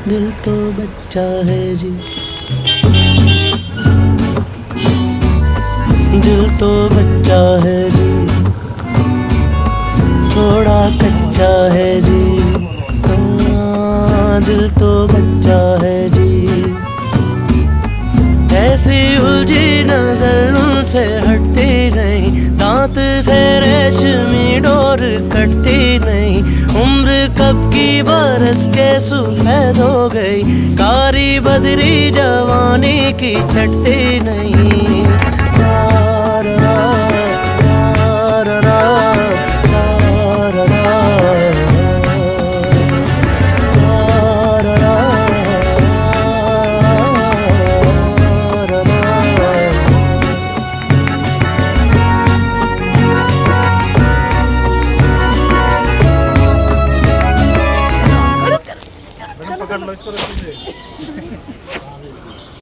दिल तो बच्चा है जी, दिल तो बच्चा है जी, थोड़ा कच्चा है जी, हाँ, दिल तो बच्चा है जी। ऐसी उलझी नजर उनसे हटती नहीं, दांत से रेशमी डोर कटती नहीं। उम्र कब की बरस के सफेद हो गई, कारी बदरी जवानी की छटती नहीं। पकड़ लो इसको, रस्सी से।